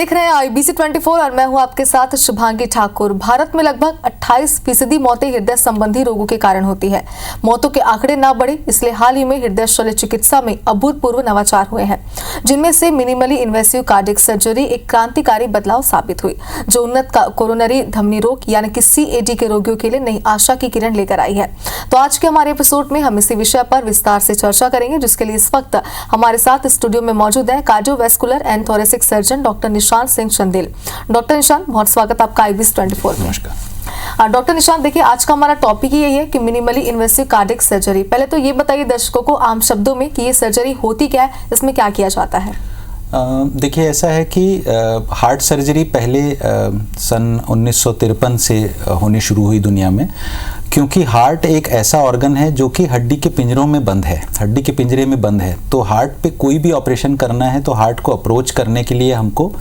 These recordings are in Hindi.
देख रहे हैं IBC 24 और मैं हूं आपके साथ शुभांगी ठाकुर। भारत में लगभग 28% मौतें हृदय संबंधी रोगों के कारण होती है। मौतों के आंकड़े ना बढ़े इसलिए हाल ही में हृदय शल्य चिकित्सा में अभूतपूर्व नवाचार हुए हैं, जिनमें से मिनिमली इन्वेसिव कार्डियक सर्जरी एक क्रांतिकारी बदलाव साबित हुई, जो उन्नत कोरोनरी धमनी रोग यानी कि CAD के रोगियों के लिए नई आशा की किरण लेकर आई है। तो आज के हमारे एपिसोड में हम इसी विषय पर विस्तार से चर्चा करेंगे, जिसके लिए इस वक्त हमारे साथ स्टूडियो में मौजूद है cardiovascular and thoracic surgeon doctor Nishant Singh Chandel. Doctor Nishant, बहुत स्वागत आपका IBC 24 में। नमस्कार। डॉक्टर निशांत, देखिए आज का हमारा टॉपिक यही है कि मिनिमली इन्वेसिव कार्डियक सर्जरी। पहले तो ये बताइए दर्शकों को आम शब्दों में कि ये सर्जरी होती क्या है, इसमें क्या किया जाता है? देखिए, ऐसा है कि हार्ट सर्जरी पहले सन 1953 से होनी शुरू हुई दुनिया में, क्योंकि हार्ट एक ऐसा ऑर्गन है जो कि हड्डी के पिंजरों में बंद है, हड्डी के पिंजरे में बंद है। तो हार्ट पे कोई भी ऑपरेशन करना है तो हार्ट को अप्रोच करने के लिए हमको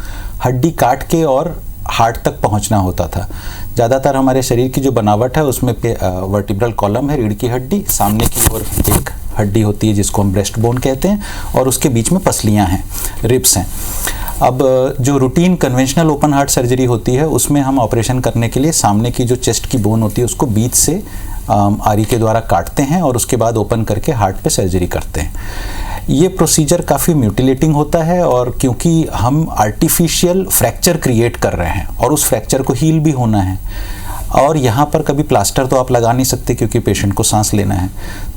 हड्डी काट के और हार्ट तक पहुंचना होता था। ज़्यादातर हमारे शरीर की जो बनावट है उसमें वर्टिब्रल कॉलम है, रीढ़ की हड्डी, सामने की ओर एक हड्डी होती है जिसको हम ब्रेस्ट बोन कहते हैं, और उसके बीच में पसलियां हैं, रिब्स हैं। अब जो routine conventional open heart surgery होती है उसमें हम ऑपरेशन करने के लिए सामने की जो चेस्ट की बोन होती है उसको बीच से आरी के द्वारा काटते हैं और उसके बाद ओपन करके हार्ट पे सर्जरी करते हैं। ये प्रोसीजर काफ़ी म्यूटिलेटिंग होता है, और क्योंकि हम आर्टिफिशियल फ्रैक्चर क्रिएट कर रहे हैं और उस फ्रैक्चर को हील भी होना है, और यहाँ पर कभी प्लास्टर तो आप लगा नहीं सकते क्योंकि पेशेंट को सांस लेना है।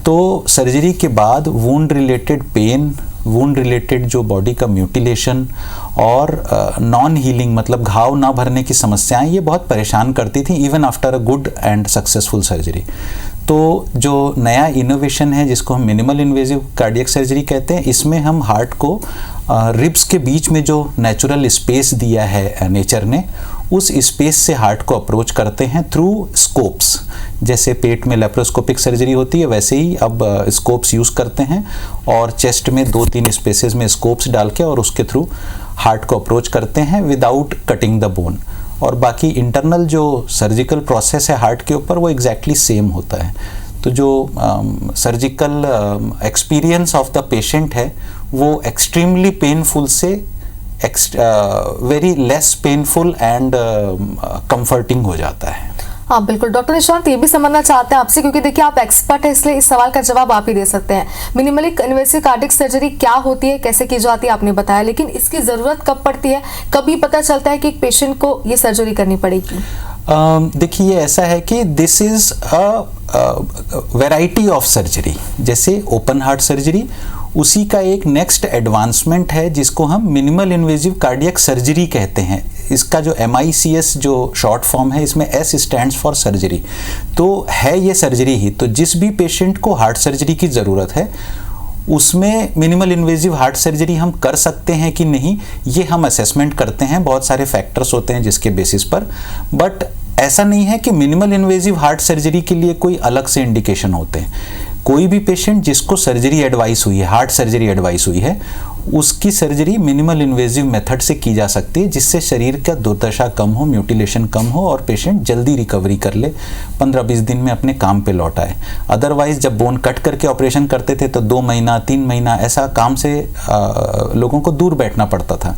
तो सर्जरी के बाद wound related pen, wound related जो बॉडी का म्यूटिलेशन और नॉन हीलिंग मतलब घाव ना भरने की समस्याएं, ये बहुत परेशान करती थी even after a good and successful surgery. तो जो नया इनोवेशन है जिसको हम मिनिमल इन्वेसिव कार्डियक सर्जरी कहते हैं, इसमें हम हार्ट को रिब्स के बीच में जो नेचुरल स्पेस दिया है नेचर ने, उस स्पेस से हार्ट को अप्रोच करते हैं थ्रू स्कोप्स। जैसे पेट में लेप्रोस्कोपिक सर्जरी होती है वैसे ही अब स्कोप्स यूज़ करते हैं, और चेस्ट में 2-3 स्पेसेस में स्कोप्स डाल के और उसके थ्रू हार्ट को अप्रोच करते हैं विदाउट कटिंग द बोन। और बाकी इंटरनल जो सर्जिकल प्रोसेस है हार्ट के ऊपर वो एग्जैक्टली सेम होता है। तो जो surgical experience of the patient है वो एक्सट्रीमली पेनफुल से very less painful and comforting हो जाता है। हाँ बिल्कुल। डॉक्टर निशांत, ये भी समझना चाहते हैं आपसे, क्योंकि देखिए आप एक्सपर्ट हैं इसलिए इस सवाल का जवाब आप ही दे सकते हैं। मिनिमली इन्वेसिव कार्डियक सर्जरी क्या होती है, कैसे की जाती है, आपने बताया, लेकिन इसकी ज़रूरत कब पड़ती है, कभी पता चलता है कि एक पेशेंट को ये सर्जरी करनी पड़ेगी? देखिए, ये ऐसा है कि this is a variety of surgery. जैसे ओपन हार्ट सर्जरी उसी का एक नेक्स्ट एडवांसमेंट है जिसको हम मिनिमल इन्वेसिव कार्डियक सर्जरी कहते हैं। इसका जो MICS जो शॉर्ट फॉर्म है, इसमें S स्टैंड्स फॉर सर्जरी। तो है ये सर्जरी ही। तो जिस भी पेशेंट को हार्ट सर्जरी की ज़रूरत है उसमें मिनिमल इन्वेसिव हार्ट सर्जरी हम कर सकते हैं कि नहीं, ये हम असेसमेंट करते हैं। बहुत सारे फैक्टर्स होते हैं जिसके बेसिस पर, बट ऐसा नहीं है कि मिनिमल इन्वेसिव हार्ट सर्जरी के लिए कोई अलग से इंडिकेशन होते हैं। कोई भी पेशेंट जिसको सर्जरी एडवाइस हुई है, हार्ट सर्जरी एडवाइस हुई है, उसकी सर्जरी मिनिमल इन्वेसिव मेथड से की जा सकती है, जिससे शरीर का दुर्दशा कम हो, म्यूटिलेशन कम हो और पेशेंट जल्दी रिकवरी कर ले, 15-20 दिन में अपने काम पे लौट आए। अदरवाइज जब बोन कट करके ऑपरेशन करते थे तो 2 महीना 3 महीना ऐसा काम से लोगों को दूर बैठना पड़ता था।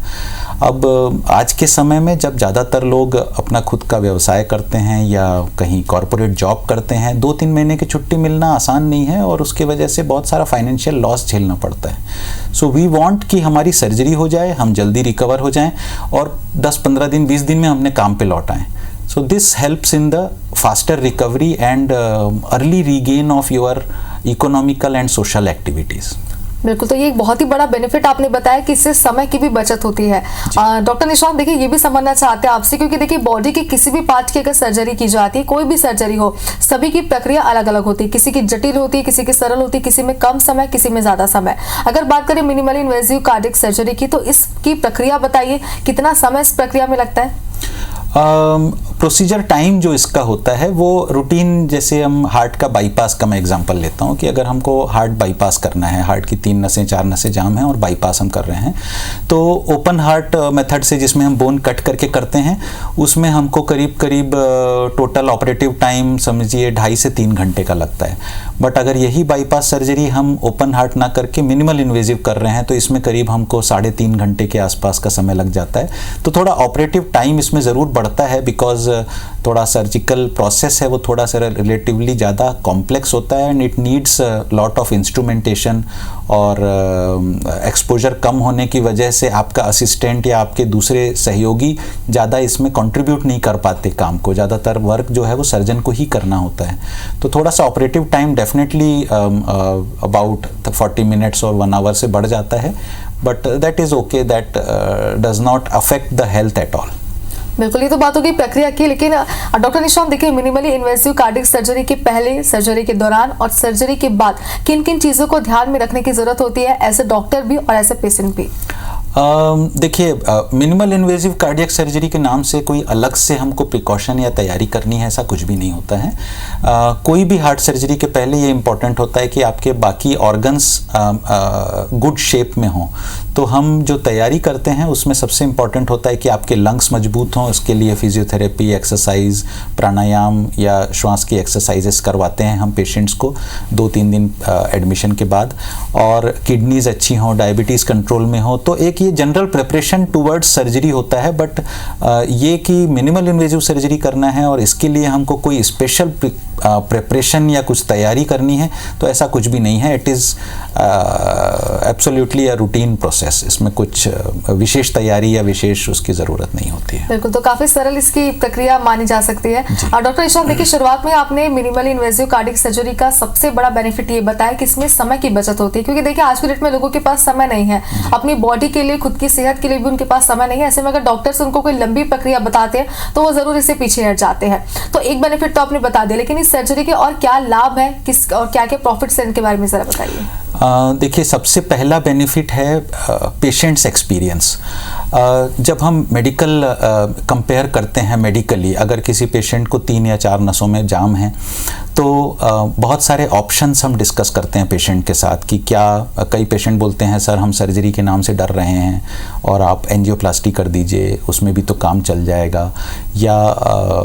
अब आज के समय में जब ज़्यादातर लोग अपना खुद का व्यवसाय करते हैं या कहीं कॉरपोरेट जॉब करते हैं, 2-3 महीने की छुट्टी मिलना आसान नहीं है और उसकी वजह से बहुत सारा फाइनेंशियल लॉस झेलना पड़ता है। सो वी वांट कि हमारी सर्जरी हो जाए, हम जल्दी रिकवर हो जाएं और 10-15 दिन 20 दिन में हमने काम पे लौट आएं। So this helps in the faster recovery and early regain of your economical and social activities. बिल्कुल, तो ये एक बहुत ही बड़ा बेनिफिट आपने बताया कि इससे समय की भी बचत होती है। डॉक्टर निशांत, देखिए ये भी समझना चाहते हैं आपसे, क्योंकि देखिए बॉडी के किसी भी पार्ट की अगर सर्जरी की जाती है, कोई भी सर्जरी हो, सभी की प्रक्रिया अलग अलग होती है। किसी की जटिल होती है, किसी की सरल होती है, किसी में कम समय, किसी में ज़्यादा समय। अगर बात करें मिनिमली इन्वेसिव कार्डियक सर्जरी की, तो इसकी प्रक्रिया बताइए, कितना समय इस प्रक्रिया में लगता है? प्रोसीजर टाइम जो इसका होता है वो रूटीन, जैसे हम हार्ट का बाईपास का मैं एग्जांपल लेता हूँ कि अगर हमको हार्ट बाईपास करना है, हार्ट की 3 नसें 4 नसें जाम हैं और बाईपास हम कर रहे हैं, तो ओपन हार्ट मेथड से जिसमें हम बोन कट करके करते हैं उसमें हमको करीब करीब टोटल ऑपरेटिव टाइम समझिए 2.5 से 3 घंटे का लगता है। बट अगर यही बाईपास सर्जरी हम ओपन हार्ट ना करके मिनिमल इन्वेजिव कर रहे हैं तो इसमें करीब हमको 3.5 घंटे के आसपास का समय लग जाता है। तो थोड़ा ऑपरेटिव टाइम इसमें ज़रूर बढ़ता है, बिकॉज थोड़ा सर्जिकल प्रोसेस है वो थोड़ा सा रिलेटिवली ज़्यादा कॉम्प्लेक्स होता है and it needs lot of instrumentation, और एक्सपोजर कम होने की वजह से आपका असिस्टेंट या आपके दूसरे सहयोगी ज़्यादा इसमें कंट्रीब्यूट नहीं कर पाते काम को, ज़्यादातर वर्क जो है वो सर्जन को ही करना होता है। तो थोड़ा सा operative time definitely about 40 minutes और 1 आवर से बढ़ जाता है, but that is okay, that does not affect the health at all. बिल्कुल, ये तो बात होगी प्रक्रिया की, लेकिन डॉक्टर निशांत देखिए, मिनिमली इन्वेसिव कार्डियक सर्जरी के पहले, सर्जरी के दौरान और सर्जरी के बाद किन किन चीज़ों को ध्यान में रखने की जरूरत होती है एज ए डॉक्टर भी और एज ए पेशेंट भी? देखिए, मिनिमल इन्वेजिव कार्डियक सर्जरी के नाम से कोई अलग से हमको प्रिकॉशन या तैयारी करनी है ऐसा कुछ भी नहीं होता है। कोई भी हार्ट सर्जरी के पहले ये इम्पोर्टेंट होता है कि आपके बाकी ऑर्गन्स गुड शेप में हों। तो हम जो तैयारी करते हैं उसमें सबसे इम्पॉर्टेंट होता है कि आपके लंग्स मजबूत हों। उसके लिए फिजियोथेरेपी, एक्सरसाइज, प्राणायाम या श्वास की एक्सरसाइजेस करवाते हैं हम पेशेंट्स को 2-3 दिन एडमिशन के बाद, और किडनीज अच्छी हों, डायबिटीज़ कंट्रोल में हो। तो एक ये जनरल प्रिपरेशन टूवर्ड्स सर्जरी होता है। बट ये कि मिनिमल इन्वेजिव सर्जरी करना है और इसके लिए हमको कोई स्पेशल प्रिपरेशन या कुछ तैयारी करनी है तो ऐसा कुछ भी नहीं है। It is absolutely a routine process, इसमें कुछ विशेष तैयारी या विशेष उसकी ज़रूरत नहीं होती है। बिल्कुल, तो काफ़ी सरल इसकी प्रक्रिया मानी जा सकती है। और डॉक्टर निशांत देखिए, शुरुआत में आपने मिनिमल इन्वेजिव कार्डियक सर्जरी का सबसे बड़ा बेनिफिट ये बताया कि इसमें समय की बचत होती है, क्योंकि देखिए आज के डेट में लोगों के पास समय नहीं है, अपनी बॉडी के लिए, खुद की सेहत के लिए भी उनके पास समय नहीं है। ऐसे में अगर डॉक्टर्स उनको कोई लंबी प्रक्रिया बताते हैं तो वो जरूर इससे पीछे हट जाते हैं। तो एक बेनिफिट तो आपने बता दिया, लेकिन इस सर्जरी के और क्या लाभ है, किस और क्या क्या प्रॉफिट्स हैं, इनके बारे में जरा बताइए। देखिए, सबसे पहला बेनिफिट है पेशेंट्स एक्सपीरियंस। जब हम मेडिकल कंपेयर करते हैं मेडिकली, अगर किसी पेशेंट को 3 या 4 नसों में जाम है तो बहुत सारे ऑप्शंस हम डिस्कस करते हैं पेशेंट के साथ कि क्या, कई पेशेंट बोलते हैं सर हम सर्जरी के नाम से डर रहे हैं और आप एंजियोप्लास्टी कर दीजिए, उसमें भी तो काम चल जाएगा, या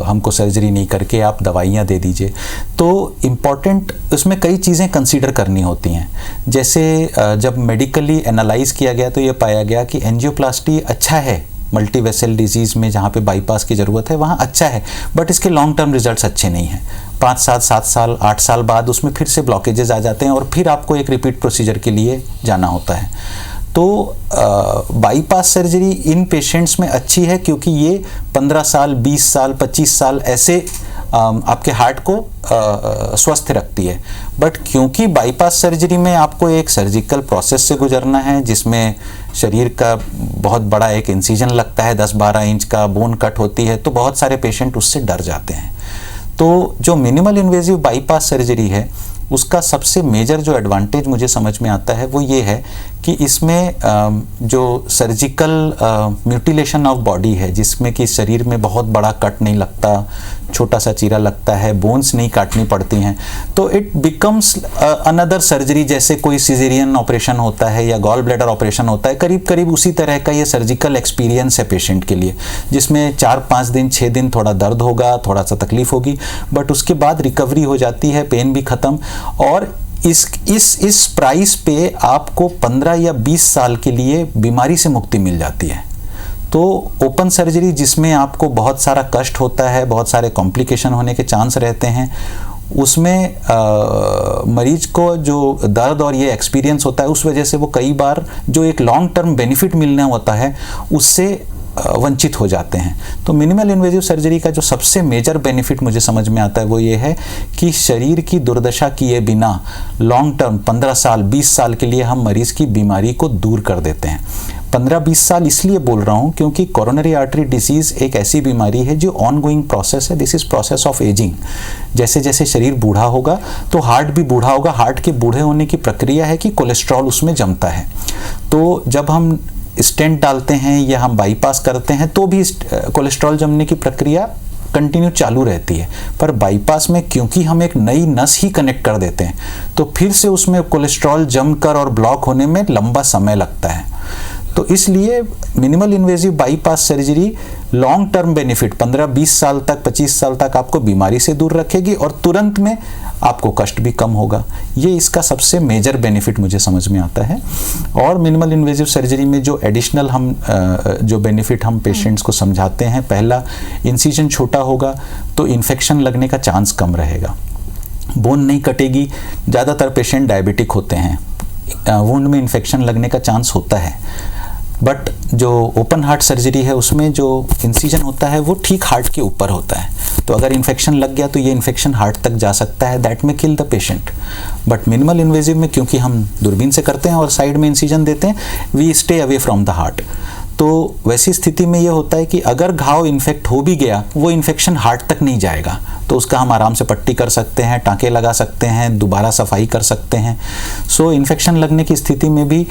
हमको सर्जरी नहीं करके आप दवाइयाँ दे दीजिए। तो इम्पॉर्टेंट उसमें कई चीज़ें कंसीडर करनी होती हैं। जैसे जब मेडिकली एनालाइज किया गया तो ये पाया गया कि एंजियोप्लास्टी अच्छा है मल्टी वेसल डिजीज़ में, जहाँ पे बाईपास की ज़रूरत है वहाँ अच्छा है, बट इसके लॉन्ग टर्म रिजल्ट्स अच्छे नहीं हैं। 5 साल, 7 साल, 8 साल बाद उसमें फिर से ब्लॉकेजेस आ जाते हैं और फिर आपको एक रिपीट प्रोसीजर के लिए जाना होता है। तो बाईपास सर्जरी इन पेशेंट्स में अच्छी है क्योंकि ये 15 साल, 20 साल, 25 साल ऐसे आपके हार्ट को स्वस्थ रखती है। बट क्योंकि बाईपास सर्जरी में आपको एक सर्जिकल प्रोसेस से गुजरना है जिसमें शरीर का बहुत बड़ा एक इंसिजन लगता है, 10-12 इंच का बोन कट होती है, तो बहुत सारे पेशेंट उससे डर जाते हैं। तो जो मिनिमल इन्वेजिव बाईपास सर्जरी है उसका सबसे मेजर जो एडवांटेज मुझे समझ में आता है वो ये है कि इसमें जो सर्जिकल म्यूटिलेशन ऑफ बॉडी है, जिसमें कि शरीर में बहुत बड़ा कट नहीं लगता, छोटा सा चीरा लगता है, बोन्स नहीं काटनी पड़ती हैं, तो इट बिकम्स अनदर सर्जरी। जैसे कोई सिजेरियन ऑपरेशन होता है या गॉल ब्लैडर ऑपरेशन होता है, करीब करीब उसी तरह का ये सर्जिकल एक्सपीरियंस है पेशेंट के लिए, जिसमें 4-5 दिन, 6 दिन थोड़ा दर्द होगा, थोड़ा सा तकलीफ होगी, बट उसके बाद रिकवरी हो जाती है, पेन भी ख़त्म। और इस प्राइस पे आपको 15 या 20 साल के लिए बीमारी से मुक्ति मिल जाती है। तो ओपन सर्जरी जिसमें आपको बहुत सारा कष्ट होता है, बहुत सारे कॉम्प्लिकेशन होने के चांस रहते हैं, उसमें मरीज को जो दर्द और ये एक्सपीरियंस होता है उस वजह से वो कई बार जो एक लॉन्ग टर्म बेनिफिट मिलना होता है उससे वंचित हो जाते हैं। तो मिनिमल इन्वेजिव सर्जरी का जो सबसे मेजर बेनिफिट मुझे समझ में आता है वो ये है कि शरीर की दुर्दशा किए बिना लॉन्ग टर्म 15 साल 20 साल के लिए हम मरीज की बीमारी को दूर कर देते हैं। 15-20 साल इसलिए बोल रहा हूँ क्योंकि कोरोनरी आर्टरी डिजीज़ एक ऐसी बीमारी है जो ऑनगोइंग प्रोसेस है। This is process of ageing. जैसे जैसे शरीर बूढ़ा होगा तो हार्ट भी बूढ़ा होगा। हार्ट के बूढ़े होने की प्रक्रिया है कि कोलेस्ट्रॉल उसमें जमता है। तो जब हम स्टेंट डालते हैं या हम बाईपास करते हैं तो भी कोलेस्ट्रॉल जमने की प्रक्रिया कंटिन्यू चालू रहती है। पर बाईपास में क्योंकि हम एक नई नस ही कनेक्ट कर देते हैं तो फिर से उसमें कोलेस्ट्रॉल जमकर और ब्लॉक होने में लंबा समय लगता है। तो इसलिए minimal invasive bypass surgery long term benefit 15-20 साल तक 25 साल तक आपको बीमारी से दूर रखेगी और तुरंत में आपको कष्ट भी कम होगा। ये इसका सबसे मेजर बेनिफिट मुझे समझ में आता है। और मिनिमल इन्वेजिव सर्जरी में जो एडिशनल हम जो बेनिफिट हम पेशेंट्स को समझाते हैं, पहला, इंसिजन छोटा होगा तो इन्फेक्शन लगने का चांस कम रहेगा, बोन नहीं कटेगी। ज़्यादातर पेशेंट डायबिटिक होते हैं, वुंड में इन्फेक्शन लगने का चांस होता है, बट जो ओपन हार्ट सर्जरी है उसमें जो इंसिजन होता है वो ठीक हार्ट के ऊपर होता है। तो अगर इन्फेक्शन लग गया तो ये इन्फेक्शन हार्ट तक जा सकता है, दैट में kill the patient. But minimal invasive में क्योंकि हम दूरबीन से करते हैं और साइड में इंसिजन देते हैं, we stay away from the heart. तो वैसी स्थिति में ये होता है कि अगर घाव इन्फेक्ट हो भी गया, वो इन्फेक्शन हार्ट तक नहीं जाएगा, तो उसका हम आराम से पट्टी कर सकते हैं, टाँके लगा सकते हैं, दोबारा सफाई कर सकते हैं। सो इन्फेक्शन लगने की स्थिति में भी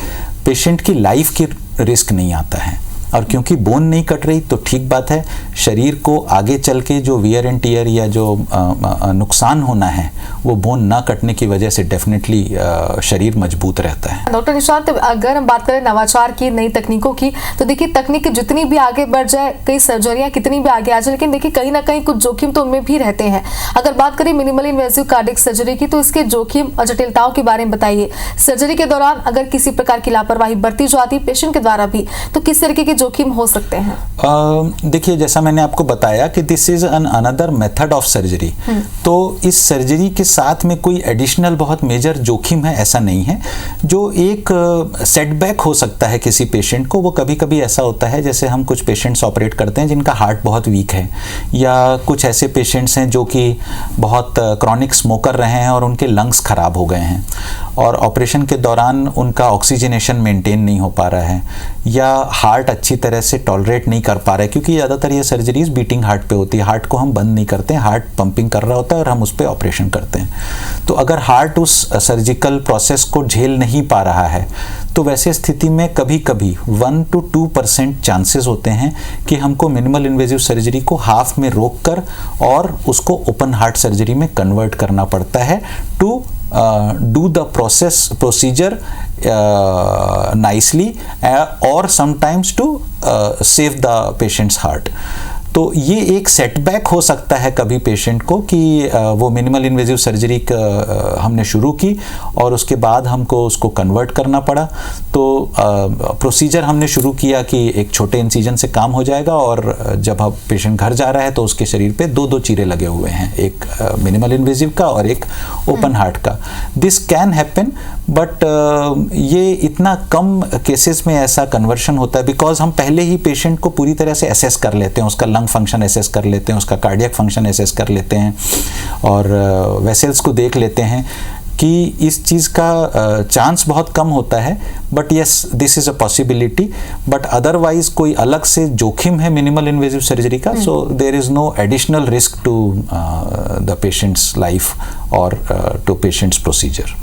पेशेंट की लाइफ की रिस्क नहीं आता है। और क्योंकि बोन नहीं कट रही तो ठीक बात है, शरीर को आगे चल के जो वियर एंड टियर या जो नुकसान होना है वो बोन ना कटने की वजह से डेफिनेटली शरीर मजबूत रहता है। डॉक्टर निशांत, अगर हम बात करें नवाचार की, नई तकनीकों की, तो देखिए तकनीक जितनी भी आगे बढ़ जाए, कई सर्जरियां कितनी भी आगे आ जाए, लेकिन देखिए कहीं ना कहीं कुछ जोखिम तो उनमें भी रहते हैं। अगर बात करें मिनिमल इन्वेजिव कार्डियक सर्जरी की, तो इसके जोखिम और जटिलताओं के बारे में बताइए। सर्जरी के दौरान अगर किसी प्रकार की लापरवाही बरती जाती है पेशेंट के द्वारा भी, तो किस तरीके के जोखिम हो सकते हैं? देखिए, जैसा मैंने आपको बताया कि this is an another method of surgery, तो इस सर्जरी के साथ में कोई एडिशनल बहुत मेजर जोखिम है ऐसा नहीं है। जो एक सेटबैक हो सकता है किसी पेशेंट को, वो कभी कभी ऐसा होता है, जैसे हम कुछ पेशेंट्स ऑपरेट करते हैं जिनका हार्ट बहुत वीक है, या कुछ ऐसे पेशेंट्स हैं जो कि बहुत क्रॉनिक स्मोकर रहे हैं और उनके लंग्स खराब हो गए हैं और ऑपरेशन के दौरान उनका ऑक्सीजनेशन मेंटेन नहीं हो पा रहा है, या हार्ट अच्छी तरह से टॉलरेट नहीं कर पा रहा है, क्योंकि ज़्यादातर ये सर्जरीज बीटिंग हार्ट पे होती है, हार्ट को हम बंद नहीं करते हैं, हार्ट पंपिंग कर रहा होता है और हम उस पर ऑपरेशन करते हैं। तो अगर हार्ट उस सर्जिकल प्रोसेस को झेल नहीं पा रहा है तो वैसे स्थिति में कभी कभी 1 to 2% चांसेस होते हैं कि हमको मिनिमल इन्वेजिव सर्जरी को हाफ में रोक कर और उसको ओपन हार्ट सर्जरी में कन्वर्ट करना पड़ता है to do the procedure nicely or sometimes to save the patient's heart। तो ये एक सेटबैक हो सकता है कभी पेशेंट को कि वो मिनिमल इन्वेजिव सर्जरी हमने शुरू की और उसके बाद हमको उसको कन्वर्ट करना पड़ा। तो प्रोसीजर हमने शुरू किया कि एक छोटे इंसिजन से काम हो जाएगा, और जब अब पेशेंट घर जा रहा है तो उसके शरीर पे 2-2 चीरे लगे हुए हैं, एक मिनिमल इन्वेजिव का और एक ओपन हार्ट का। दिस कैन हैपन, बट ये इतना कम केसेस में ऐसा कन्वर्शन होता है बिकॉज हम पहले ही पेशेंट को पूरी तरह से असेस कर लेते हैं, उसका लंग फंक्शन असेस कर लेते हैं, उसका कार्डियक फंक्शन असेस कर लेते हैं और वेसल्स को देख लेते हैं कि इस चीज़ का चांस बहुत कम होता है। But yes, this is a possibility, but otherwise कोई अलग से जोखिम है मिनिमल इन्वेजिव सर्जरी का, so there is no additional risk to the patient's life और to patient's procedure.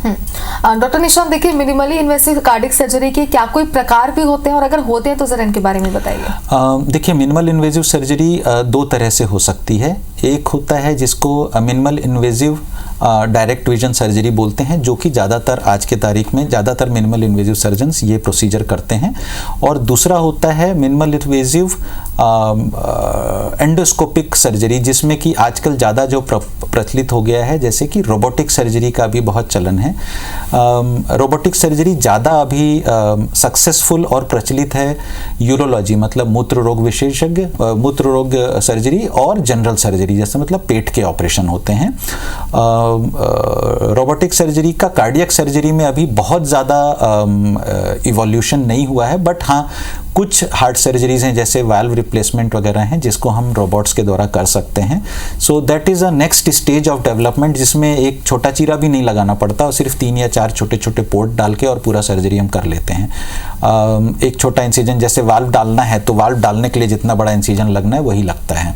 Doctor Nishant, देखिए मिनिमली इन्वेजिव कार्डियक सर्जरी के क्या कोई प्रकार भी होते हैं, और अगर होते हैं तो जरा इनके बारे में बताइए। देखिए, मिनिमल इन्वेजिव सर्जरी 2 तरह से हो सकती है। एक होता है जिसको minimal invasive direct vision surgery बोलते हैं, जो कि ज़्यादातर आज के तारीख में ज़्यादातर मिनिमल इन्वेजिव सर्जन्स ये प्रोसीजर करते हैं। और दूसरा होता है मिनिमल इन्वेजिव एंडोस्कोपिक सर्जरी, जिसमें कि आजकल ज़्यादा जो प्रचलित हो गया है, जैसे कि रोबोटिक सर्जरी का भी बहुत चलन है। रोबोटिक सर्जरी ज़्यादा अभी सक्सेसफुल और प्रचलित है यूरोलॉजी, मतलब मूत्र रोग विशेषज्ञ, मूत्र रोग सर्जरी और जनरल सर्जरी, जैसे मतलब पेट के ऑपरेशन होते हैं। रोबोटिक सर्जरी का कार्डियक सर्जरी में अभी बहुत ज़्यादा इवोल्यूशन नहीं हुआ है, बट हाँ कुछ हार्ट सर्जरीज हैं जैसे वाल्व रिप्लेसमेंट वगैरह हैं जिसको हम रोबोट्स के द्वारा कर सकते हैं। So that is a next stage of development, जिसमें एक छोटा चीरा भी नहीं लगाना पड़ता और सिर्फ 3 या 4 छोटे छोटे पोर्ट डाल के और पूरा सर्जरी हम कर लेते हैं। एक छोटा इंसिजन, जैसे वाल्व डालना है तो वाल्व डालने के लिए जितना बड़ा इंसिजन लगना है वही लगता है।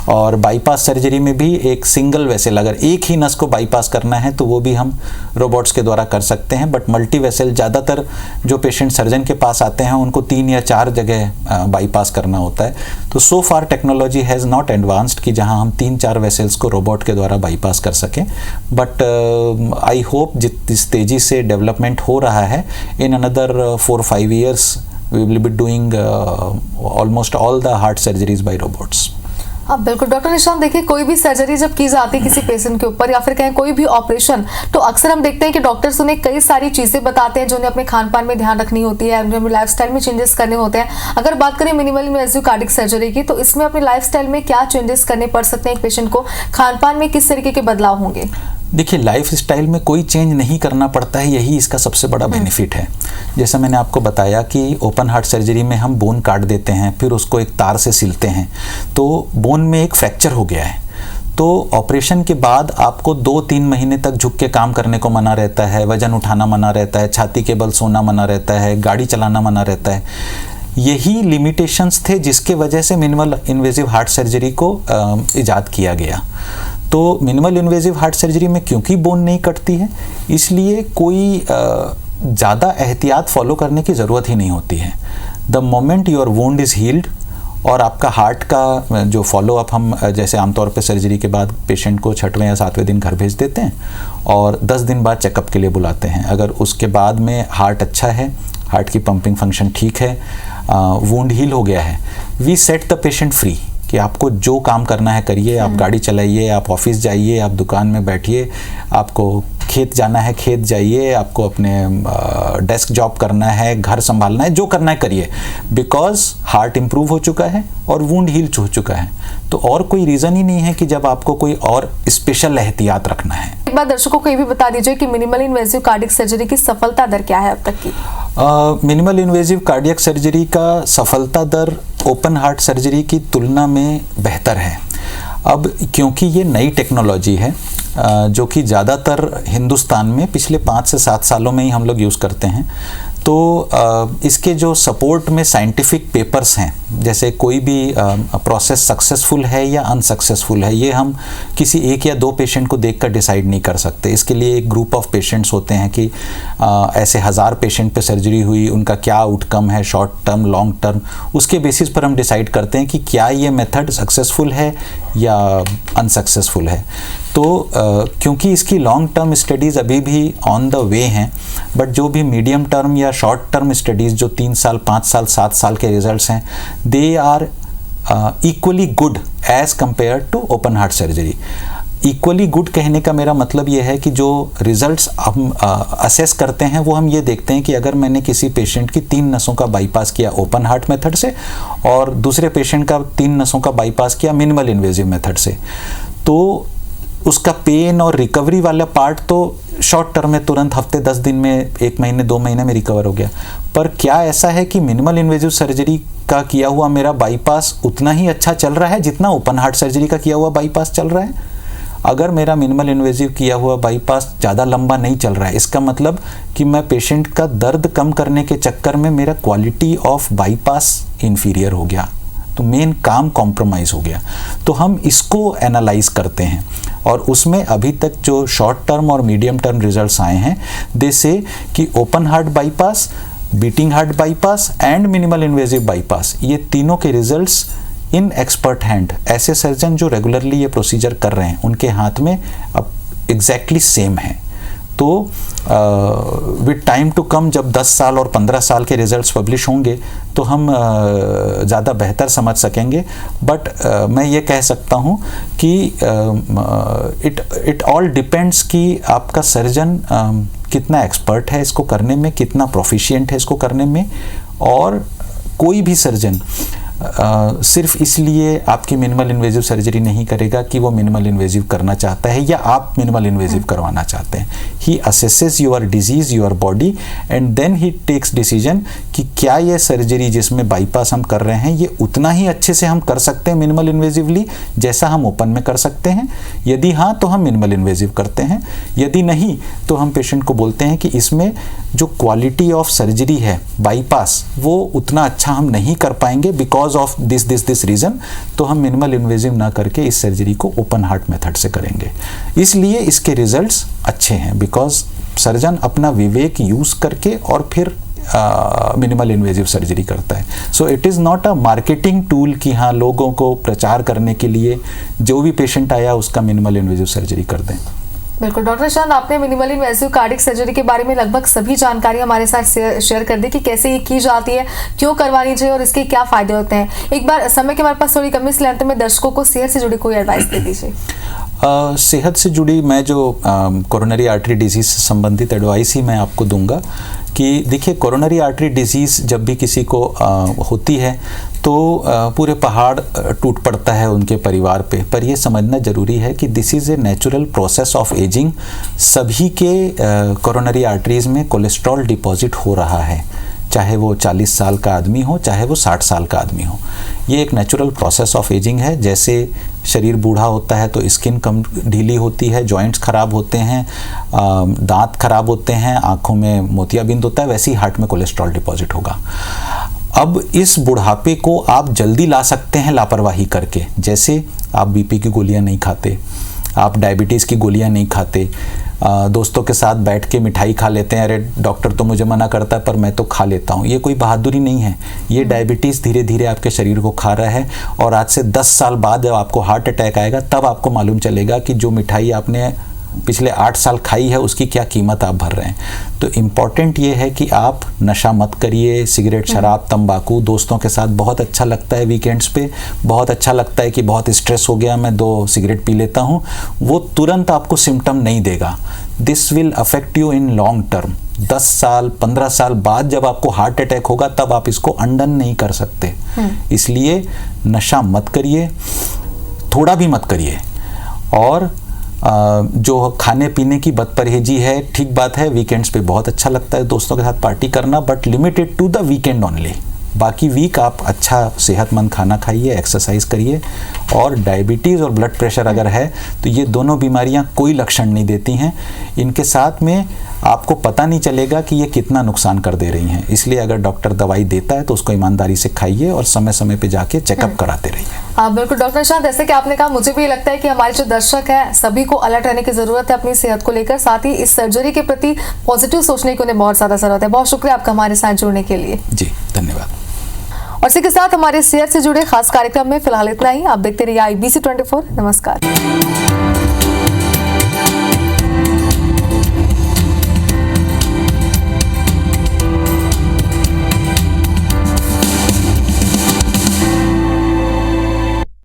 और बाईपास सर्जरी में भी एक सिंगल वेसल, अगर एक ही नस को बाईपास करना है तो वो भी हम रोबोट्स के द्वारा कर सकते हैं। बट मल्टी वेसल ज़्यादातर जो पेशेंट सर्जन के पास आते हैं उनको 3 या 4 जगह बाईपास करना होता है। तो सो फार टेक्नोलॉजी हैज़ नॉट एडवांस्ड कि जहां हम 3-4 वेसल्स को रोबोट के द्वारा बाईपास कर सकें। बट आई होप जिस तेज़ी से डेवलपमेंट हो रहा है, in another 4-5 years we will be doing almost all the heart surgeries by robots. हाँ बिल्कुल डॉक्टर निशांत, देखिए कोई भी सर्जरी जब की जाती है किसी पेशेंट के ऊपर या फिर कहें कोई भी ऑपरेशन, तो अक्सर हम देखते हैं कि डॉक्टर्स उन्हें कई सारी चीजें बताते हैं जो उन्हें अपने खान पान में ध्यान रखनी होती है, उन्हें लाइफस्टाइल में चेंजेस करने होते हैं। अगर बात करें मिनिमल इन्वेसिव कार्डियक सर्जरी की, तो इसमें अपने लाइफस्टाइल में क्या चेंजेस करने पड़ सकते हैं एक पेशेंट को, खान पान में किस तरीके के बदलाव होंगे? देखिए लाइफ स्टाइल में कोई चेंज नहीं करना पड़ता है, यही इसका सबसे बड़ा बेनिफिट है। जैसा मैंने आपको बताया कि ओपन हार्ट सर्जरी में हम बोन काट देते हैं, फिर उसको एक तार से सिलते हैं, तो बोन में एक फ्रैक्चर हो गया है। तो ऑपरेशन के बाद आपको 2-3 महीने तक झुक के काम करने को मना रहता है, वजन उठाना मना रहता है, छाती के बल सोना मना रहता है, गाड़ी चलाना मना रहता है। यही लिमिटेशंस थे जिसके वजह से मिनिमल इन्वेसिव हार्ट सर्जरी को इजाद किया गया। तो मिनिमल इन्वेसिव हार्ट सर्जरी में क्योंकि बोन नहीं कटती है, इसलिए कोई ज़्यादा एहतियात फॉलो करने की ज़रूरत ही नहीं होती है। The moment your wound is healed और आपका हार्ट का जो फॉलोअप, हम जैसे आमतौर पे सर्जरी के बाद पेशेंट को 6वें या 7वें दिन घर भेज देते हैं और 10 दिन बाद चेकअप के लिए बुलाते हैं। अगर उसके बाद में हार्ट अच्छा है, हार्ट की पंपिंग फंक्शन ठीक है, वुंड हील हो गया है, we set the patient free कि आपको जो काम करना है करिए, आप गाड़ी चलाइए, आप ऑफिस जाइए, आप दुकान में बैठिए, आपको खेत जाना है खेत जाइए, आपको अपने डेस्क जॉब करना है, घर संभालना है, जो करना है करिए, बिकॉज हार्ट इम्प्रूव हो चुका है और वुंड हील हो चुका है। तो और कोई रीज़न ही नहीं है कि जब आपको कोई और स्पेशल एहतियात रखना है। एक बार दर्शकों को ये भी बता दीजिए कि मिनिमल इन्वेसिव कार्डियक सर्जरी की सफलता दर क्या है अब तक की? मिनिमल इन्वेसिव कार्डियक सर्जरी का सफलता दर ओपन हार्ट सर्जरी की तुलना में बेहतर है। अब क्योंकि ये नई टेक्नोलॉजी है जो कि ज़्यादातर हिंदुस्तान में पिछले 5 से 7 सालों में ही हम लोग यूज़ करते हैं, तो इसके जो सपोर्ट में साइंटिफिक पेपर्स हैं, जैसे कोई भी प्रोसेस सक्सेसफुल है या अनसक्सेसफुल है, ये हम किसी 1 या 2 पेशेंट को देखकर डिसाइड नहीं कर सकते। इसके लिए एक ग्रुप ऑफ पेशेंट्स होते हैं कि ऐसे 1000 पेशेंट पे सर्जरी हुई, उनका क्या आउटकम है, शॉर्ट टर्म, लॉन्ग टर्म, उसके बेसिस पर हम डिसाइड करते हैं कि क्या ये मेथड सक्सेसफुल है या अनसक्सेसफुल है। तो क्योंकि इसकी लॉन्ग टर्म स्टडीज़ अभी भी ऑन द वे हैं, बट जो भी मीडियम टर्म या शॉर्ट टर्म स्टडीज़ जो 3 साल, 5 साल, 7 साल के रिजल्ट्स हैं, they are equally good as compare to open heart surgery. Equally good कहने का मेरा मतलब ये है कि जो रिजल्ट्स हम असेस करते हैं वो हम ये देखते हैं कि अगर मैंने किसी पेशेंट की 3 नसों का बाईपास किया ओपन हार्ट मेथड से और दूसरे पेशेंट का 3 नसों का बाईपास किया मिनिमल इन्वेसिव मेथड से, तो उसका पेन और रिकवरी वाला पार्ट तो शॉर्ट टर्म में तुरंत हफ्ते 10 दिन में, 1 महीने 2 महीने में रिकवर हो गया। पर क्या ऐसा है कि मिनिमल इन्वेसिव सर्जरी का किया हुआ मेरा बाईपास उतना ही अच्छा चल रहा है जितना ओपन हार्ट सर्जरी का किया हुआ बाईपास चल रहा है? अगर मेरा मिनिमल इन्वेसिव किया हुआ बाईपास ज़्यादा लंबा नहीं चल रहा है, इसका मतलब कि मैं पेशेंट का दर्द कम करने के चक्कर में मेरा क्वालिटी ऑफ बाईपास इन्फीरियर हो गया, तो मेन काम कॉम्प्रोमाइज़ हो गया। तो हम इसको एनालाइज करते हैं और उसमें अभी तक जो शॉर्ट टर्म और मीडियम टर्म रिजल्ट्स आए हैं, दे से कि open heart bypass, beating heart bypass and minimal invasive bypass, ये तीनों के रिजल्ट्स इन एक्सपर्ट हैंड, ऐसे सर्जन जो रेगुलरली ये प्रोसीजर कर रहे हैं उनके हाथ में अब एग्जैक्टली सेम है। तो विद टाइम टू कम जब 10 साल और 15 साल के रिजल्ट्स पब्लिश होंगे तो हम ज़्यादा बेहतर समझ सकेंगे। बट मैं ये कह सकता हूँ कि इट ऑल डिपेंड्स कि आपका सर्जन कितना एक्सपर्ट है इसको करने में, कितना प्रोफिशिएंट है इसको करने में। और कोई भी सर्जन सिर्फ इसलिए आपकी मिनिमल इन्वेसिव सर्जरी नहीं करेगा कि वो मिनिमल इन्वेसिव करना चाहता है या आप मिनिमल इन्वेसिव करवाना चाहते हैं। He assesses your disease, your body, and then he takes decision कि क्या ये सर्जरी जिसमें बाईपास हम कर रहे हैं ये उतना ही अच्छे से हम कर सकते हैं मिनिमल इन्वेसिवली जैसा हम ओपन में कर सकते हैं। यदि हाँ तो हम मिनिमल इन्वेसिव करते हैं, यदि नहीं तो हम पेशेंट को बोलते हैं कि इसमें जो क्वालिटी ऑफ सर्जरी है बाईपास वो उतना अच्छा हम नहीं कर पाएंगे because because of this reason, तो हम मिनिमल इन्वेजिव ना करके इस सर्जरी को ओपन हार्ट मेथड से करेंगे। इसलिए इसके रिजल्ट्स अच्छे हैं, बिकॉज सर्जन अपना विवेक यूज़ करके और फिर मिनिमल इन्वेजिव सर्जरी करता है। So it is not a marketing tool कि हाँ लोगों को प्रचार करने के लिए जो भी पेशेंट आया उसका मिनिमल इन्वेजिव सर्जरी कर दें। बिल्कुल डॉक्टर निशांत, आपने मिनिमल इन्वेसिव कार्डियक सर्जरी के बारे में लगभग सभी जानकारी हमारे साथ शेयर कर दी कि कैसे ये की जाती है, क्यों करवानी चाहिए और इसके क्या फायदे होते हैं। एक बार समय के हमारे पास थोड़ी कमी, इसलिए अंत में दर्शकों को सेहत से जुड़ी कोई एडवाइस दे दीजिए। सेहत से जुड़ी मैं जो कोरोनरी आर्टरी डिजीज़ से संबंधित एडवाइस ही मैं आपको दूंगा कि देखिए, कोरोनरी आर्टरी डिजीज़ जब भी किसी को होती है तो पूरे पहाड़ टूट पड़ता है उनके परिवार पे। पर ये समझना ज़रूरी है कि this is a natural process of ageing. सभी के कोरोनरी आर्टरीज़ में कोलेस्ट्रॉल डिपॉजिट हो रहा है, चाहे वो 40 साल का आदमी हो, चाहे वो 60 साल का आदमी हो। ये एक नेचुरल प्रोसेस ऑफ एजिंग है। जैसे शरीर बूढ़ा होता है तो स्किन कम ढीली होती है, जॉइंट्स खराब होते हैं, दांत खराब होते हैं, आँखों में मोतियाबिंद होता है, वैसे ही हार्ट में कोलेस्ट्रॉल डिपॉजिट होगा। अब इस बुढ़ापे को आप जल्दी ला सकते हैं लापरवाही करके। जैसे आप बीपी की गोलियां नहीं खाते, आप डायबिटीज़ की गोलियां नहीं खाते, दोस्तों के साथ बैठ के मिठाई खा लेते हैं, अरे डॉक्टर तो मुझे मना करता है पर मैं तो खा लेता हूँ। ये कोई बहादुरी नहीं है, ये डायबिटीज़ धीरे धीरे आपके शरीर को खा रहा है और आज से 10 साल बाद जब आपको हार्ट अटैक आएगा तब आपको मालूम चलेगा कि जो मिठाई आपने पिछले 8 साल खाई है उसकी क्या कीमत आप भर रहे हैं। तो इम्पॉर्टेंट ये है कि आप नशा मत करिए, सिगरेट, शराब, तंबाकू। दोस्तों के साथ बहुत अच्छा लगता है, वीकेंड्स पे बहुत अच्छा लगता है कि बहुत स्ट्रेस हो गया, मैं 2 सिगरेट पी लेता हूँ, वो तुरंत आपको सिम्टम नहीं देगा। This will affect you in long term. 10 साल 15 साल बाद जब आपको हार्ट अटैक होगा तब आप इसको अनडन नहीं कर सकते। इसलिए नशा मत करिए, थोड़ा भी मत करिए। और जो खाने पीने की बदपरहेजी है, ठीक बात है, वीकेंड्स पे बहुत अच्छा लगता है दोस्तों के साथ पार्टी करना, but limited to the weekend only. बाकी वीक आप अच्छा सेहतमंद खाना खाइए, एक्सरसाइज करिए। और डायबिटीज़ और ब्लड प्रेशर अगर है तो ये दोनों बीमारियां कोई लक्षण नहीं देती हैं। इनके साथ में आपको पता नहीं चलेगा कि ये कितना नुकसान कर दे रही हैं। इसलिए अगर डॉक्टर दवाई देता है तो उसको ईमानदारी से खाइए और समय समय पे जाके चेकअप कराते रहिए। हाँ बिल्कुल डॉक्टर निशांत, जैसे कि आपने कहा, मुझे भी लगता है कि हमारे जो दर्शक हैं सभी को अलर्ट रहने की जरूरत है अपनी सेहत को लेकर, साथ ही इस सर्जरी के प्रति पॉजिटिव सोचने की उन्हें बहुत ज्यादा जरूरत है। बहुत शुक्रिया आपका हमारे साथ जुड़ने के लिए। जी धन्यवाद। और इसी के साथ हमारे सेहत से जुड़े खास कार्यक्रम में फिलहाल इतना ही। आप देखते रहिए IBC 24। नमस्कार।